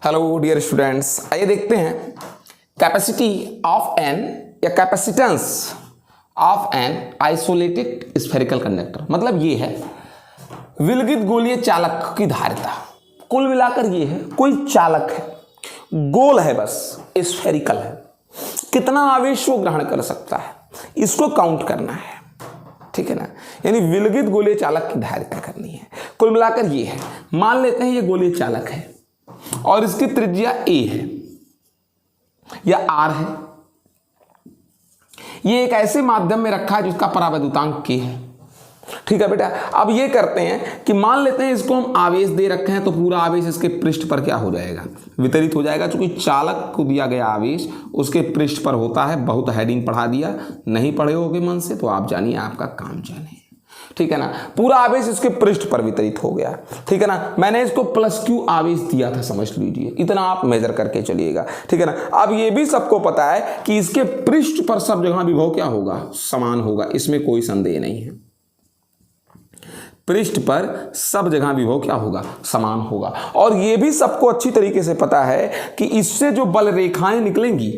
Hello dear students, आइए देखते हैं कैपेसिटी ऑफ एन या capacitance of an isolated spherical conductor. मतलब ये है विलगित गोलीय चालक की धारिता। कुल मिलाकर ये है कोई चालक है, गोल है, बस स्फेरिकल है, कितना आवेश वो ग्रहण कर सकता है इसको काउंट करना है, ठीक है ना। यानी विलगित गोलीय चालक की धारिता करनी है। कुल मिलाकर ये है, मान लेते हैं ये गोलीय चालक है और इसकी त्रिज्या a है या r है। ये एक ऐसे माध्यम में रखा है जिसका परावैद्युतांक k है, ठीक है बेटा। अब ये करते हैं कि मान लेते हैं इसको हम आवेश दे रखे हैं तो पूरा आवेश इसके पृष्ठ पर क्या हो जाएगा, वितरित हो जाएगा। क्योंकि चालक को दिया गया आवेश उसके पृष्ठ पर होता है। बहुत हेडिंग पढ़ा दिया, नहीं पढ़े होगे मन से तो आप जानिए, आपका काम जाने, ठीक है ना। पूरा आवेश इसके पृष्ठ पर वितरित हो गया, ठीक है ना। मैंने इसको प्लस क्यू आवेश दिया था, समझ लीजिए, इतना आप मेजर करके चलिएगा, ठीक है ना। अब ये भी सबको पता है कि इसके पृष्ठ पर सब जगह विभव क्या होगा, समान होगा, इसमें कोई संदेह नहीं है। पृष्ठ पर सब जगह विभव क्या होगा, समान होगा। और यह भी सबको अच्छी तरीके से पता है कि इससे जो बल रेखाएं निकलेंगी,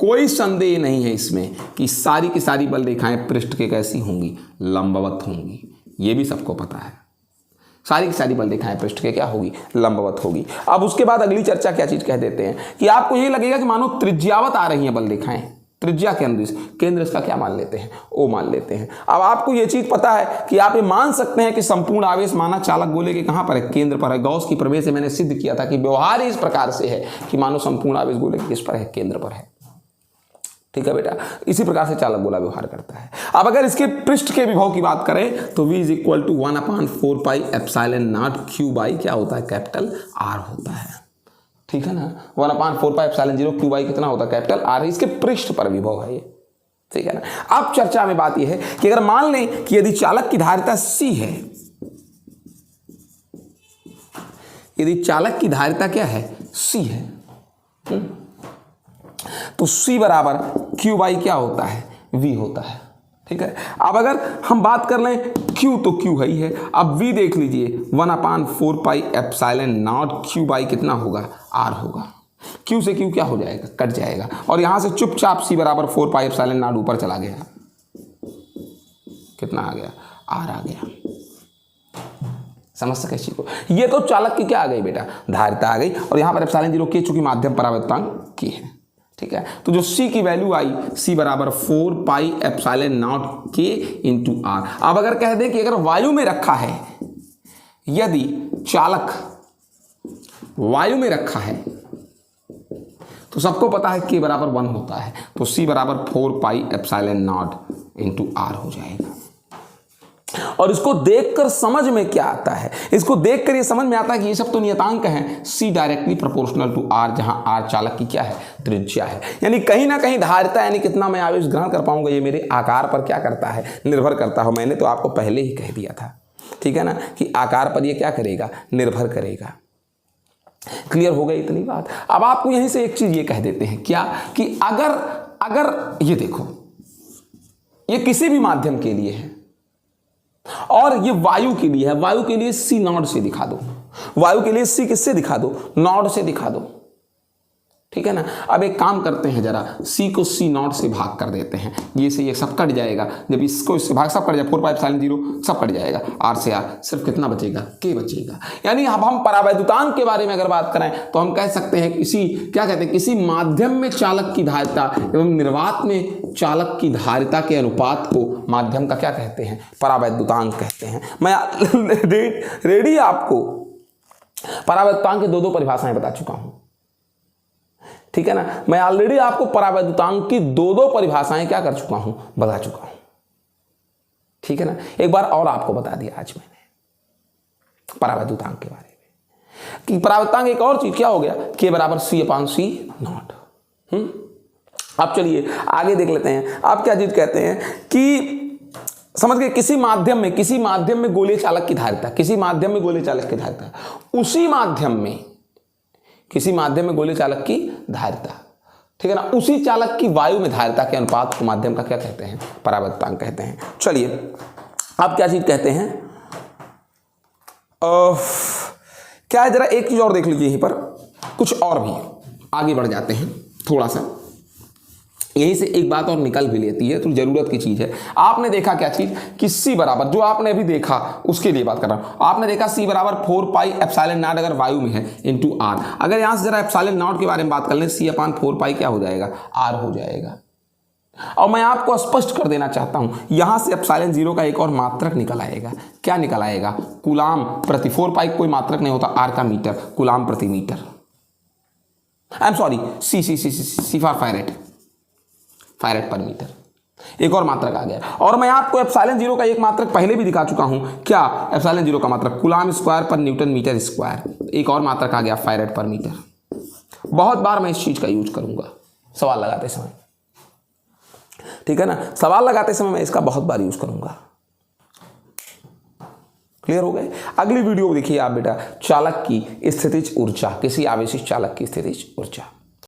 कोई संदेह नहीं है इसमें कि सारी की सारी बल रेखाएं पृष्ठ के कैसी होंगी, लंबवत होंगी। यह भी सबको पता है, सारी की सारी बल रेखाएं पृष्ठ के क्या होगी, लंबवत होगी। अब उसके बाद अगली चर्चा क्या चीज कह देते हैं कि आपको यह लगेगा कि मानो त्रिज्यावत आ रही है बल रेखाएं, त्रिज्या के अनुदिश केंद्र इसका क्या मान लेते हैं, ओ मान लेते हैं। अब आपको यह चीज पता है कि आप ये मान सकते हैं कि संपूर्ण आवेश माना चालक गोले के कहां पर है, केंद्र पर है। गॉस की प्रमेय से मैंने सिद्ध किया था कि व्यवहार इस प्रकार से है कि मानो संपूर्ण आवेश गोले के किस पर है, केंद्र पर है, ठीक है बेटा। इसी प्रकार से चालक गोला व्यवहार करता है। अब अगर इसके पृष्ठ के विभव की बात करें तो v is equal to 1/4 pi epsilon naught Q by क्या होता है, कैपिटल R होता है, ठीक है ना। 1/4 पाई एप्सिलॉन 0 क्यू बाई कितना होता है, कैपिटल R। इसके पृष्ठ पर विभव है ये, ठीक है ना। अब चर्चा में बात यह है कि अगर मान लें कि यदि चालक की धारिता C है, यदि चालक की धारिता क्या है, C है, तो C बराबर Q बाई क्या होता है, V होता है, ठीक है। अब अगर हम बात कर लें Q तो Q है ही है। अब V देख लीजिए 1/4 pi epsilon not Q by कितना होगा, R होगा। Q से Q क्या हो जाएगा, कट जाएगा और यहां से चुपचाप C बराबर 4 पाई एप्सिलॉन नॉट ऊपर चला गया, कितना आ गया, R आ गया। समझ सके चीज को। ये तो चालक की क्या आ गई बेटा, धारिता आ गई। और यहां पर एप्सिलॉन 0 K चूंकि माध्यम परावैद्युतांक की है, ठीक है। तो जो C की वैल्यू आई, C बराबर 4 पाई epsilon not K into R। अब अगर कह दें कि अगर वायु में रखा है, यदि चालक वायु में रखा है तो सबको पता है K बराबर 1 होता है, तो C बराबर 4 पाई एप्सिलॉन नॉट इंटू R हो जाएगा। और इसको देखकर समझ में क्या आता है, इसको देखकर ये समझ में आता है कि ये सब तो नियतांक हैं, C directly proportional to R, जहां R चालक की क्या है, त्रिज्या है। यानी कहीं ना कहीं धारिता यानी कितना मैं आवेश ग्रहण कर पाऊंगा ये मेरे आकार पर क्या करता है, निर्भर करता है। मैंने तो आपको पहले ही कह दिया था, ठीक है ना, कि आकार पर ये क्या करेगा, निर्भर करेगा। क्लियर हो गई इतनी बात। अब आपको यहीं से एक चीज ये कह देते हैं क्या, कि अगर ये देखो, ये किसी भी माध्यम के लिए है और ये वायु के लिए है, वायु के लिए C नॉट से दिखा दो, वायु के लिए C किससे दिखा दो, नॉट से दिखा दो, ठीक है ना। अब एक काम करते हैं, जरा C को C नॉट से भाग कर देते हैं, ये से ये सब कट जाएगा। जब इसको इससे भाग सब कट जाए, 4 पाई एप्सिलॉन 0 सब कट जाएगा, R से R सिर्फ कितना बचेगा, K बचेगा। यानी अब हम परावैद्युतांक के बारे में अगर बात करें तो हम कह सकते हैं किसी क्या कहते हैं, किसी माध्यम में चालक की धारिता एवं निर्वात में चालक की धारिता के अनुपात को माध्यम का क्या कहते हैं, परावैद्युतांक कहते हैं। मैं रेडी आपको परावैद्युतांक की दो परिभाषाएं बता चुका हूं, ठीक है ना। मैं ऑलरेडी आपको परावैद्युतांक की दो परिभाषाएं क्या कर चुका हूं, बता चुका हूं, ठीक है ना। एक बार और आपको बता दिया आज मैंने परावैद्युतांक के बारे में कि परावैद्युतांक एक और चीज क्या हो गया, K बराबर C/C नॉट। अब चलिए आगे देख लेते हैं। आप क्या चीज कहते हैं कि समझ गए, किसी माध्यम में गोलीय चालक की धारिता, किसी माध्यम में गोलीय चालक की धारिता, उसी माध्यम में किसी माध्यम में गोलीय चालक की धारिता, ठीक है ना, उसी चालक की वायु में धारिता के अनुपात को माध्यम का क्या कहते हैं, परावैद्युतांक कहते हैं। चलिए आप क्या चीज कहते हैं, क्या है, जरा एक चीज और देख लीजिए यहीं पर। कुछ और भी आगे बढ़ जाते हैं थोड़ा सा, यहीं से एक बात और निकल भी लेती है, तो जरूरत की चीज है। आपने देखा क्या चीज कि C बराबर, जो आपने अभी देखा उसके लिए बात कर रहा हूं, आपने देखा C बराबर 4 पाई एप्सिलॉन नॉट अगर वायु में है इंटू R। अगर यहां से जरा एप्सिलॉन नॉट के बारे में बात कर लें, C अपान 4 पाई क्या हो जाएगा, R हो जाएगा। और मैं आपको स्पष्ट कर देना चाहता हूं, यहां से एप्सिलॉन 0 का एक और मात्रक निकल आएगा। क्या निकल आएगा, कूलाम प्रति, 4 पाई कोई मात्रक नहीं होता, R का मीटर, कूलाम प्रति metre, I am sorry, C for farad per metre. एक और मात्रक आ गया। और मैं आपको एप्सिलॉन 0 का एक मात्रक पहले भी दिखा चुका हूं, क्या, एप्सिलॉन 0 का मात्रक कूलाम स्क्वायर पर न्यूटन मीटर स्क्वायर। एक और मात्रक आ गया फैरेड पर मीटर। बहुत बार मैं इस चीज का यूज करूंगा सवाल लगाते समय, ठीक है ना, सवाल लगाते समय मैं इसका बहुत बार यूज करूंगा। क्लियर हो गए। अगली वीडियो देखिए आप बेटा, चालक की स्थितिज ऊर्जा, किसी आवेशित चालक की स्थितिज ऊर्जा।